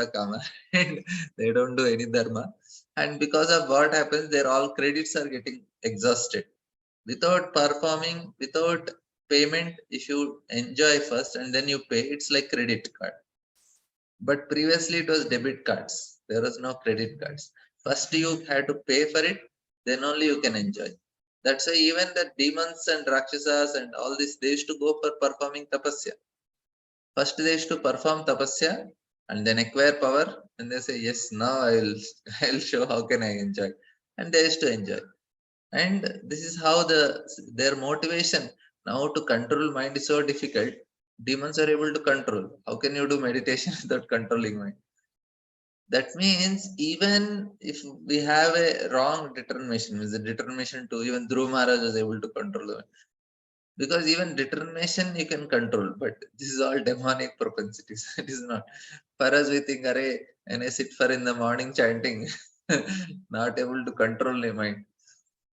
and they don't do any dharma. And because of what happens, their all credits are getting exhausted. Without performing, without payment, if you enjoy first and then you pay, it's like credit card. But previously it was debit cards. There was no credit cards. First you had to pay for it, then only you can enjoy. That's why even the demons and rakshasas and all this, they used to go for performing tapasya. First they used to perform tapasya and then acquire power, and they say, yes, now I'll I'll show how can I enjoy. And they used to enjoy. And this is how their motivation. Now to control mind is so difficult. Demons are able to control. How can you do meditation without controlling mind? That means even if we have a wrong determination, means the determination to, even Dhruv Maharaj was able to control the mind. Because even determination you can control, but this is all demonic propensities. It is not. For us, we think, array, and I sit for in the morning chanting, not able to control the mind.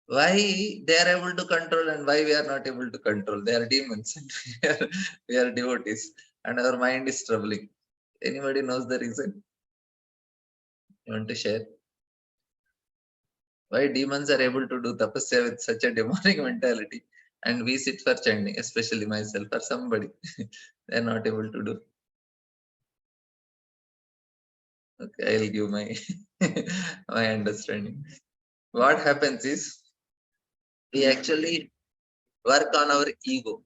Why they are able to control and why we are not able to control? They are demons and we are devotees, and our mind is troubling. Anybody knows the reason? You want to share? Why demons are able to do tapasya with such a demonic mentality, and we sit for chanting, especially myself or somebody, they are not able to do. Okay, I'll give my my understanding. What happens is we actually work on our ego.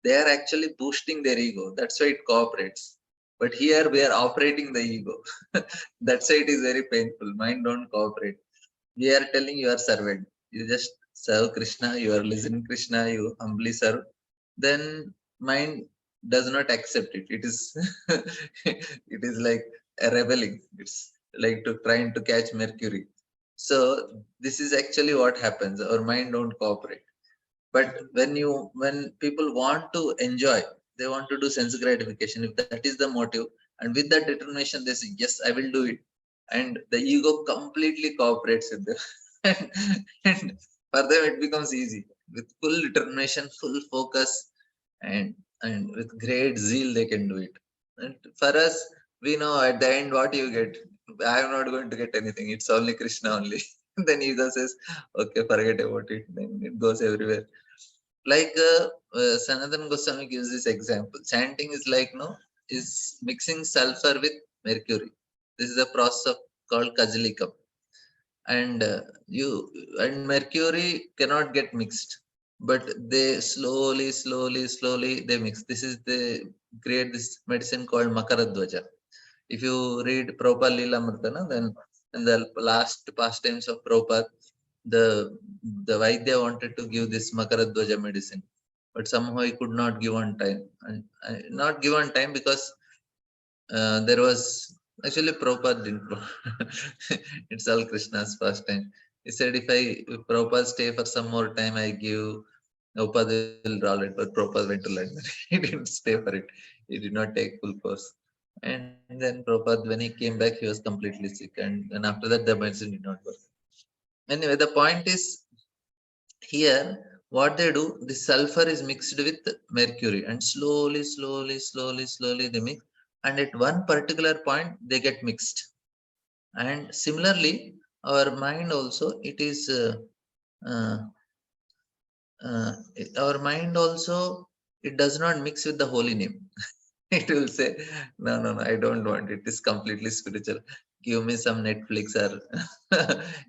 They are actually boosting their ego. That's why it cooperates. But here we are operating the ego. That's why it is very painful. Mind don't cooperate. We are telling you are servant. You just serve Krishna, you are listening Krishna, you humbly serve. Then mind does not accept it. It is it is like a rebelling. It's like to trying to catch mercury. So this is actually what happens. Our mind don't cooperate. But when people want to enjoy, they want to do sense gratification, if that is the motive, and with that determination they say, yes, I will do it, and the ego completely cooperates with them. And for them it becomes easy. With full determination, full focus, and with great zeal they can do it. And for us, we know at the end what you get. I am not going to get anything, it's only Krishna only. Then ego says, okay, forget about it, then it goes everywhere. Like Sanatan Goswami gives this example. Chanting is like, no, is mixing sulfur with mercury. This is a process called kajalikam. And and mercury cannot get mixed, but they slowly they mix. This is they create this medicine called Makaradvaja. If you read Prabhupada Leela Murtana, then in the last pastimes of Prabhupada, the Vaidya wanted to give this Makaradvaja medicine. but somehow he could not give on time. And not give on time because there was actually Prabhupada didn't. It's all Krishna's first time. He said, if Prabhupada stay for some more time, I give Prabhupada will roll it. But Prabhupada went to London. He didn't stay for it. He did not take full course. And then Prabhupada, when he came back, he was completely sick. And after that, the medicine did not work. Anyway, the point is here, what they do, the sulfur is mixed with mercury, and slowly they mix. And at one particular point, they get mixed. And similarly, our mind also, it is uh, our mind also, it does not mix with the holy name. It will say, no, I don't want it. It is completely spiritual. Give me some Netflix or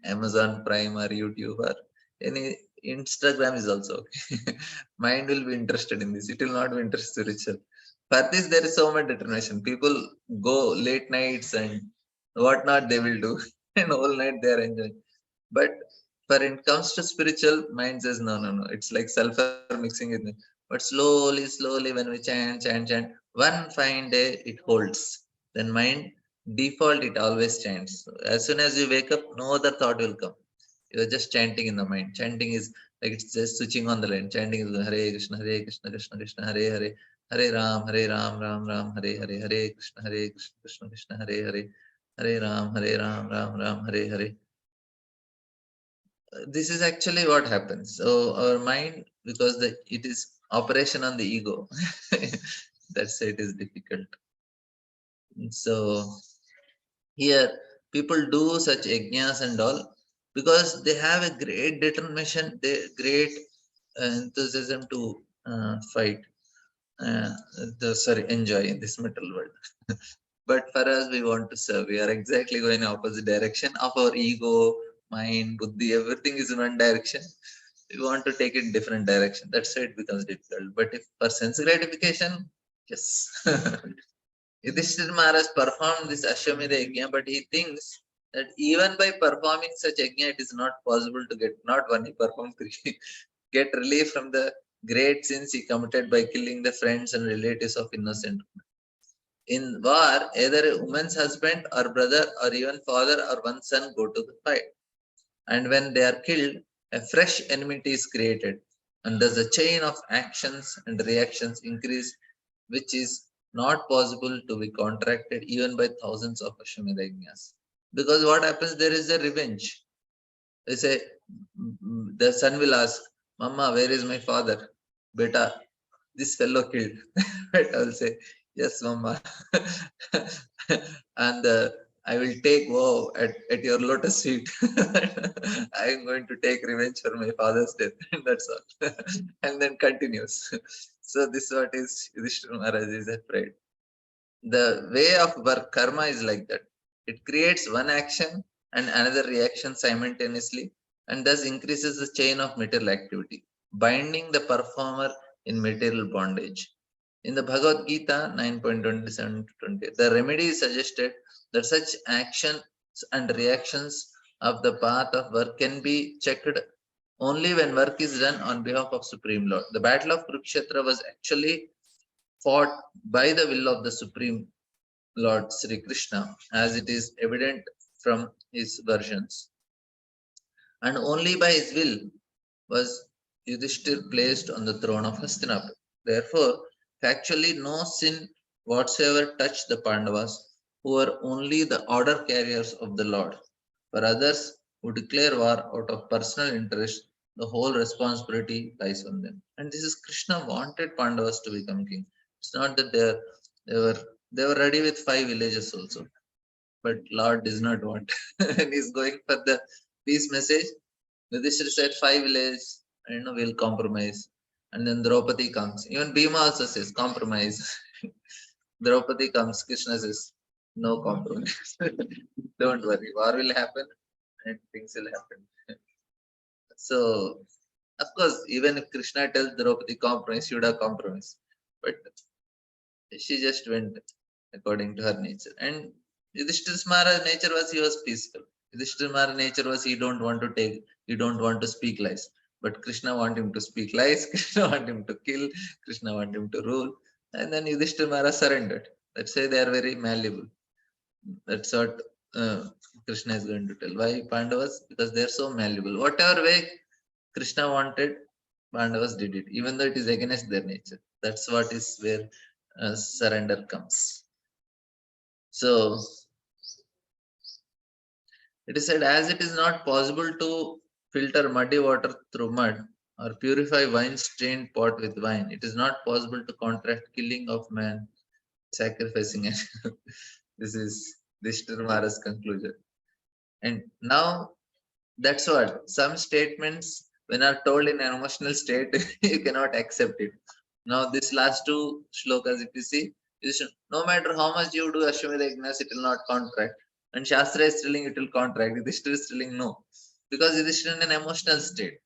Amazon Prime or YouTube or any Instagram is also okay. Mind will be interested in this. It will not be interested spiritual. For this, there is so much determination. People go late nights and whatnot they will do, and all night they are enjoying. But when it comes to spiritual, mind says no. It's like sulfur mixing with me. But slowly, when we chant, one fine day it holds. Then mind default it always chants. So as soon as you wake up, no other thought will come. You're just chanting in the mind. Chanting is like it's just switching on the line. Chanting is Hare Krishna, Krishna Krishna, Hare Hare, Hare Ram, Ram, Hare Krishna, Krishna Krishna, Hare Hare Ram, Hare Hare. This is actually what happens. So our mind, because it is operation on the ego, that's why it is difficult. So here people do such yajnas and all because they have a great determination, they great enthusiasm to fight. Enjoy in this material world. But for us, we want to serve. We are exactly going opposite direction of our ego, mind, buddhi. Everything is in one direction. We want to take it different direction. That's why it becomes difficult. But if for sense gratification, yes. Yudhishthir Maharaj performed this Ashwamedha Yajna, but he thinks that even by performing such yajna, it is not possible to get, not one, he performed three, get relief from the great sins he committed by killing the friends and relatives of innocent. In war, either a woman's husband or brother or even father or one son go to the fight. And when they are killed, a fresh enmity is created. And thus the chain of actions and reactions increase, which is not possible to be contracted even by thousands of Ashwamedha yajnas. Because what happens, there is a revenge. They say, the son will ask, Mama, where is my father? Beta, this fellow killed. Beta will say, yes, Mama. And I will take woe at your lotus feet. I am going to take revenge for my father's death. That's all. And then continues. So this is what is Yudhishthira Maharaj is afraid. The way of work, karma is like that. It creates one action and another reaction simultaneously and thus increases the chain of material activity, binding the performer in material bondage. In the Bhagavad Gita 9.27 to 20, the remedy is suggested that such actions and reactions of the path of work can be checked only when work is done on behalf of Supreme Lord. The battle of Kurukshetra was actually fought by the will of the Supreme Lord Sri Krishna, as it is evident from his versions. And only by his will was Yudhishthir placed on the throne of Hastinapur. Therefore, factually no sin whatsoever touched the Pandavas, who were only the order carriers of the Lord. For others who declare war out of personal interest, the whole responsibility lies on them. And this is Krishna wanted Pandavas to become king. It's not that they were they were ready with 5 villages also, but Lord does not want. And he's going for the peace message. Yudhishthira said 5 villages, we'll compromise. And then Draupadi comes. Even Bhima also says compromise. Draupadi comes, Krishna says, no compromise. Don't worry, war will happen and things will happen. So, of course, even if Krishna tells Draupadi compromise, she would have compromised. But she just went according to her nature. And Yudhishthira Maharaj's nature was he was peaceful. Yudhishthira Maharaj's nature was he don't want to take, he don't want to speak lies. But Krishna want him to speak lies, Krishna want him to kill, Krishna want him to rule. And then Yudhishthira Maharaj surrendered. Let's say they are very malleable. That's what Krishna is going to tell. Why Pandavas? Because they are so malleable. Whatever way Krishna wanted, Pandavas did it, even though it is against their nature. That's what is where surrender comes. So it is said, as it is not possible to filter muddy water through mud or purify wine stained pot with wine, it is not possible to contract killing of man, sacrificing it. This is Dishtarmara's conclusion. And now that's what some statements, when are told in an emotional state, you cannot accept it. Now, this last two shlokas, if you see, no matter how much you do Ashwamedha Yajnas, it will not contract. And Shastra is telling it will contract. Yudhishthira is telling no. Because Yudhishthira in an emotional state.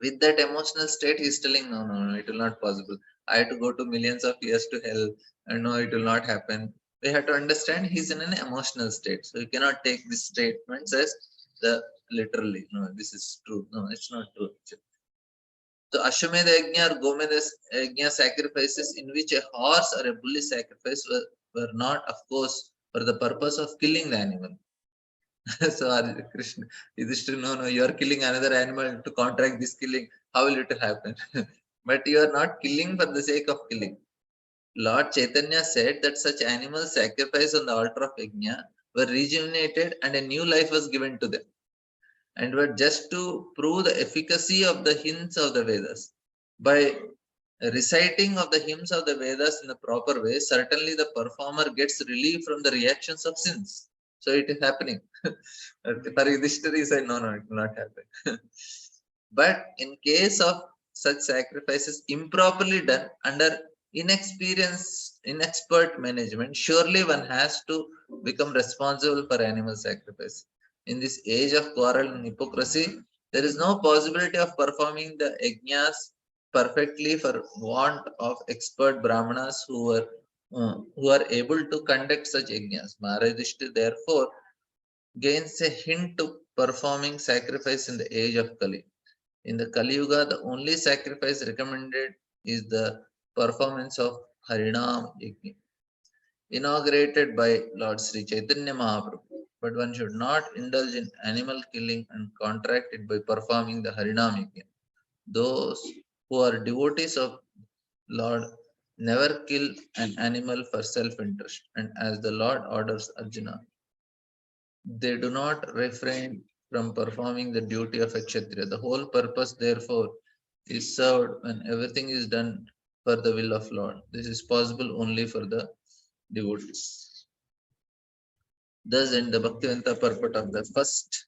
With that emotional state, he is telling no, it will not possible. I have to go to millions of years to hell, and no, it will not happen. We have to understand he's in an emotional state. So you cannot take this statement as the literally. No, this is true. No, it's not true. So Ashwamedha Yajna or Gomedha Yajna sacrifices in which a horse or a bull is sacrificed were not, of course, for the purpose of killing the animal. So Krishna, Yudhishthira, no, you are killing another animal to contract this killing. How will it happen? But you are not killing for the sake of killing. Lord Chaitanya said that such animals sacrificed on the altar of Yajna were rejuvenated and a new life was given to them, and were just to prove the efficacy of the hymns of the Vedas. By reciting of the hymns of the Vedas in the proper way, certainly the performer gets relief from the reactions of sins. So it is happening. For Yudhishthira, he said, no, it will not happen. But in case of such sacrifices improperly done under inexpert management, surely one has to become responsible for animal sacrifice. In this age of quarrel and hypocrisy, there is no possibility of performing the yajnas perfectly for want of expert brahmanas who are able to conduct such yajnas. Maharaj Yudhishthira therefore gains a hint to performing sacrifice in the age of Kali. In the Kali Yuga, the only sacrifice recommended is the performance of Harinam Yajna, inaugurated by Lord Sri Chaitanya Mahaprabhu. But one should not indulge in animal killing and contract it by performing the Harinam Yajna. Those who are devotees of Lord never kill an animal for self-interest. And as the Lord orders Arjuna, they do not refrain from performing the duty of a Kshatriya. The whole purpose, therefore, is served when everything is done for the will of Lord. This is possible only for the devotees. Thus, in the Bhaktivedanta purport of the first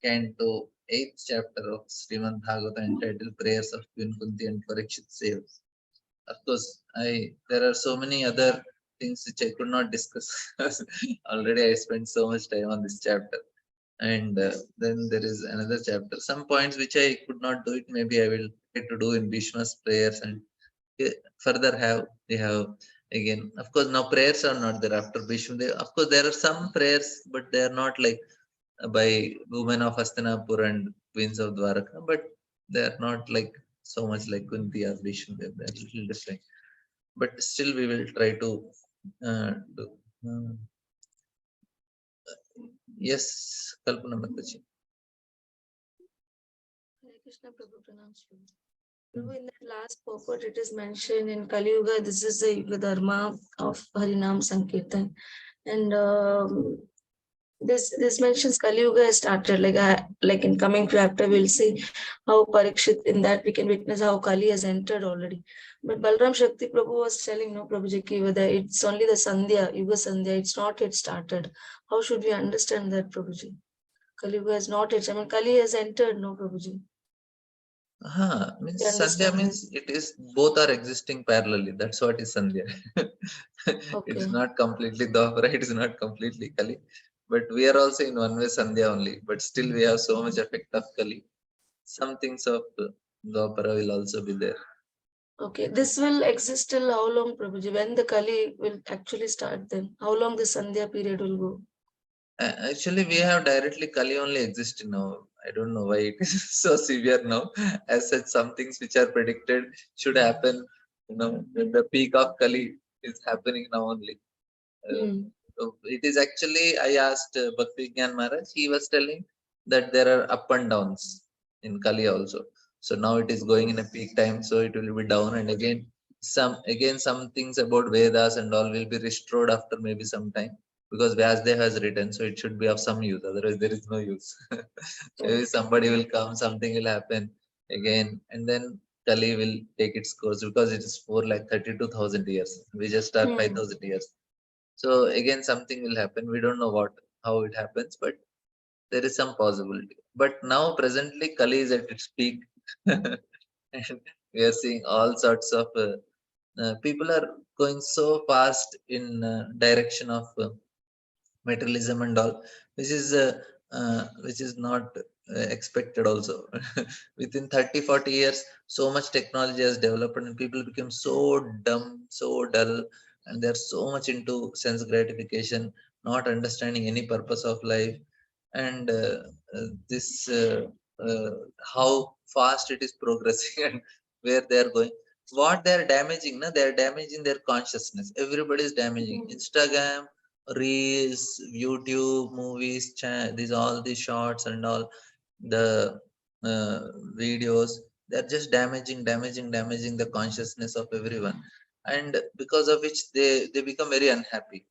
canto, 8th chapter of Srimad Bhagavata, entitled Prayers of Queen Kunti and Parikshit Saves. Of course, there are so many other things which I could not discuss. Already I spent so much time on this chapter. And then there is another chapter. Some points which I could not do it, maybe I will try to do in Bhishma's prayers, and further they have again. Of course, now prayers are not there after Bhishma. Of course, there are some prayers, but they are not like by women of Hastinapur and queens of Dwaraka, but they are not like so much like Kunti or Bhishma. They are a little different. But still, we will try to do. Yes, Kalpana Mataji. Hare Krishna Prabhu, pranam Prabhu. Prabhu, in that last purport, it is mentioned in Kali Yuga, this is the Yuga Dharma of Harinam Sankirtan. And this mentions Kali Yuga has started. Like in coming chapter, we'll see how Parikshit, in that we can witness how Kali has entered already. But Balram Shakti Prabhu was telling, no, Prabhuji, ki whether it's only the Sandhya, Yuga Sandhya, it's not yet started. How should we understand that, Prabhuji? Kali Yuga has not yet, Kali has entered, no, Prabhuji. Means Sandhya means it is both are existing parallelly. That's what is Sandhya. It's not completely Dwapara, it is not completely Kali. But we are also in one way Sandhya only. But still we have so much effect of Kali. Some things of Dwapara will also be there. Okay, this will exist till how long, Prabhuji? When the Kali will actually start then? How long the Sandhya period will go? Actually, we have directly Kali only exist in our. I don't know why it is so severe now. As such, some things which are predicted should happen, when the peak of Kali is happening now only. Uh, Mm. so it is actually, I asked Bhakti Gyan Maharaj, he was telling that there are up and downs in Kali also. So now it is going in a peak time, so it will be down, and again some things about Vedas and all will be restored after maybe some time, because Vyasdev has written, so it should be of some use. Otherwise, there is no use. Maybe somebody will come, something will happen again, and then Kali will take its course, because it is for like 32,000 years. We just are Mm. 5,000 years. So again, something will happen. We don't know how it happens, but there is some possibility. But now, presently, Kali is at its peak, and we are seeing all sorts of people are going so fast in direction of materialism and all, which is not expected also. Within 30-40 years, so much technology has developed and people become so dumb, so dull, and they're so much into sense gratification, not understanding any purpose of life. And this uh, how fast it is progressing and where they are going, what they are damaging, they are damaging their consciousness. Everybody is damaging Mm. Instagram, reels, YouTube, movies, these all these shorts and all the uh, videos. They're just damaging the consciousness of everyone, and because of which they become very unhappy,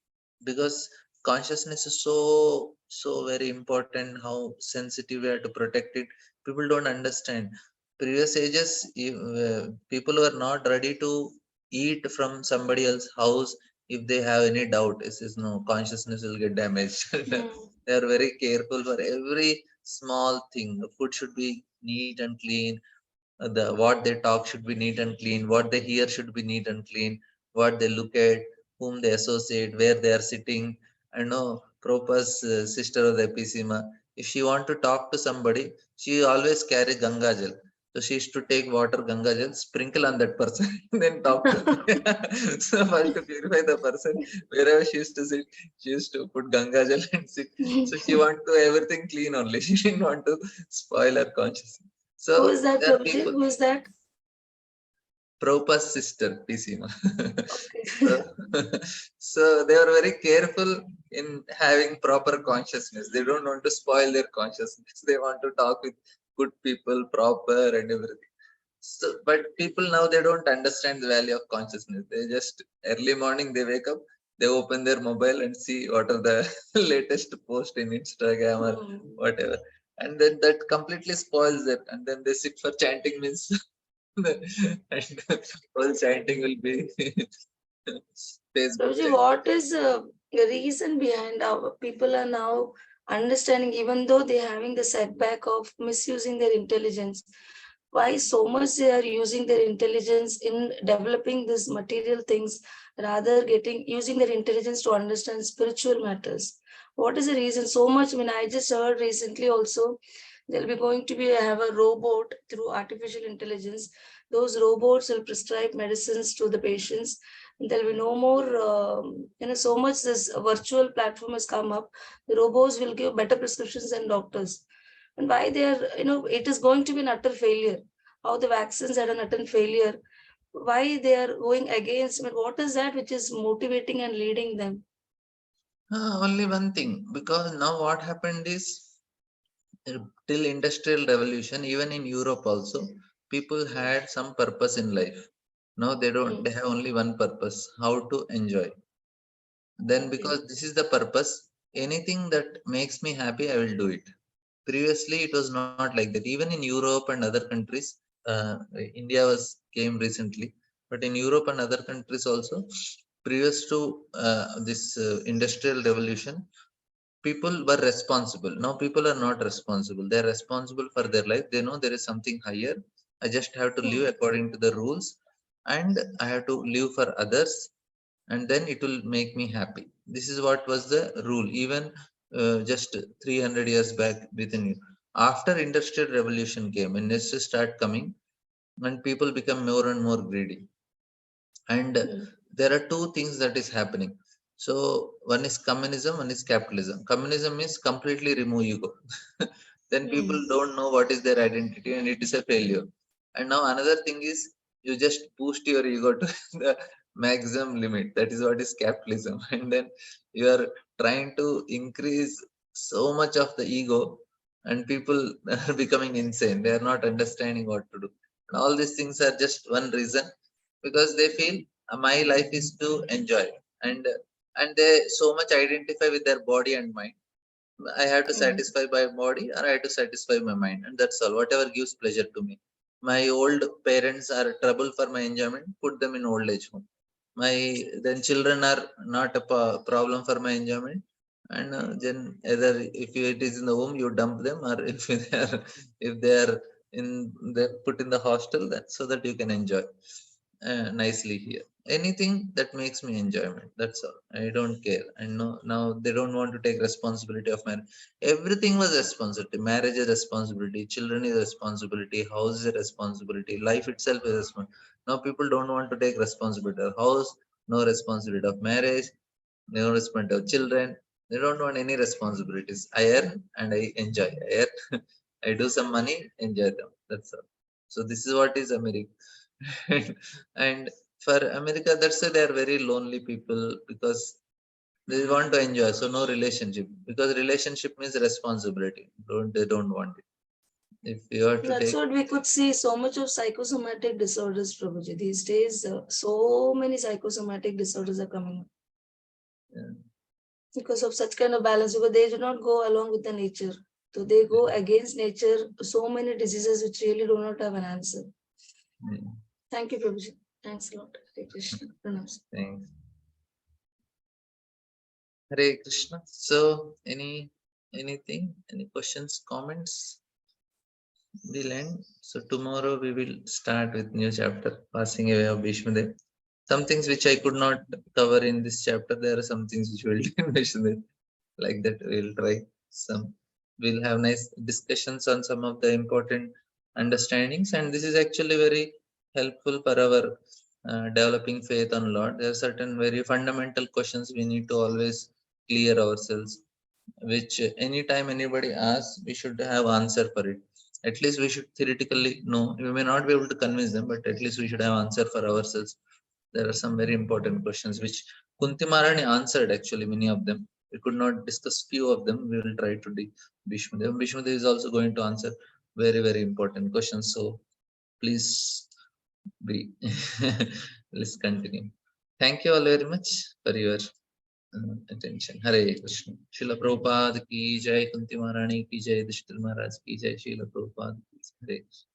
because consciousness is so very important. How sensitive we have to protect it, people don't understand. Previous ages, people were not ready to eat from somebody else's house if they have any doubt. It says no, consciousness will get damaged. Mm. They are very careful for every small thing. The food should be neat and clean. The what they talk should be neat and clean. What they hear should be neat and clean. What they look at, whom they associate, where they are sitting. I know Prabhupada's sister of the Episima, if she want to talk to somebody, she always carry Ganga Jal. So she used to take water, Ganga Jal, sprinkle on that person, and then talk to them. So first to purify the person, wherever she used to sit, she used to put Ganga Jal and sit. So she want to everything clean only. She didn't want to spoil her consciousness. So Who is that, there are Prabhuji? people. Who is that? Prabhupada's sister, Pisima. Okay. so, so they are very careful in having proper consciousness. They don't want to spoil their consciousness. They want to talk with good people, proper and everything. So, but people now, they don't understand the value of consciousness. They just early morning they wake up, they open their mobile and see what are the latest post in Instagram or Mm. whatever, and then that completely spoils it. And then they sit for chanting means, and all chanting will be Facebook Prabhuji, chanting. what is the reason behind our people are now understanding, even though they're having the setback of misusing their intelligence, why so much they are using their intelligence in developing these material things rather getting using their intelligence to understand spiritual matters? What is the reason so much? I mean, I just heard recently also there'll be going to be have a robot through artificial intelligence. Those robots will prescribe medicines to the patients. There'll be no more, so much this virtual platform has come up. The robots will give better prescriptions than doctors. And why they are, it is going to be an utter failure. How the vaccines had an utter failure. Why they are going against, I mean, what is that which is motivating and leading them? Only one thing, because now what happened is, till industrial revolution, even in Europe also, people had some purpose in life. Now they don't. Mm. They have only one purpose: how to enjoy. Then, Okay. because this is the purpose, anything that makes me happy, I will do it. Previously, it was not like that. Even in Europe and other countries, uh, India was came recently, but in Europe and other countries also, previous to this industrial revolution, people were responsible. Now people are not responsible. They are responsible for their life. They know there is something higher. I just have to live Mm. according to the rules, and I have to live for others, and then it will make me happy. This is what was the rule even just 300 years back within you. After industrial revolution came and industries start coming, and people become more and more greedy. And Mm. there are two things that is happening. So one is communism, one is capitalism. Communism is completely remove ego. then people don't know what is their identity and it is a failure. And now another thing is you just boost your ego to the maximum limit. That is what is capitalism. And then you are trying to increase so much of the ego, and people are becoming insane. They are not understanding what to do. And all these things are just one reason, because they feel my life is to enjoy, and they so much identify with their body and mind. I have to satisfy my body or I have to satisfy my mind, and that's all. Whatever gives pleasure to me. My old parents are trouble for my enjoyment. Put them in old age home. My then children are not a problem for my enjoyment, and then either if it is in the home, you dump them, or if they are in they put in the hostel, that so that you can enjoy nicely here. Anything that makes me enjoyment, that's all. I don't care. And no, now they don't want to take responsibility of marriage. Everything was responsibility. Marriage is responsibility, children is responsibility, house is a responsibility, life itself is responsibility. Now people don't want to take responsibility of house, no responsibility of marriage, no responsibility of children. They don't want any responsibilities. I earn and I enjoy. I earn, I do some money, enjoy them, that's all. So this is what is America. And for America, that's why they are very lonely people, because they want to enjoy. So no relationship, because relationship means responsibility. They don't want it. If you have to That's take, what we could see so much of psychosomatic disorders, Prabhuji. These days, so many psychosomatic disorders are coming up yeah, because of such kind of balance, because they do not go along with the nature. So they go against nature, so many diseases which really do not have an answer. yeah, Thank you, Prabhuji. Thanks a lot. Hare Krishna. Pranams. thanks. Hare Krishna. So any questions, comments? We'll end. So tomorrow we will start with new chapter, passing away of Bhishmadev. Some things which I could not cover in this chapter, there are some things which will do in Bhishmadev. Like that, we'll try some. We'll have nice discussions on some of the important understandings, and this is actually very helpful for our developing faith on Lord. There are certain very fundamental questions we need to always clear ourselves, which anytime anybody asks, we should have answer for it. At least we should theoretically know. We may not be able to convince them, but at least we should have answer for ourselves. There are some very important questions which Kunti Maharani answered, actually many of them. We could not discuss few of them. We will try to do Bhishmadev. Bhishmadev is also going to answer very, very important questions. So please be let's continue. Thank you all very much for your attention. Hare Krishna. Srila Prabhupada ki jai, Kunti Maharani ki jai, Dishtil Maharaj ki jai, Srila Prabhupada ki jai. Hare Krishna.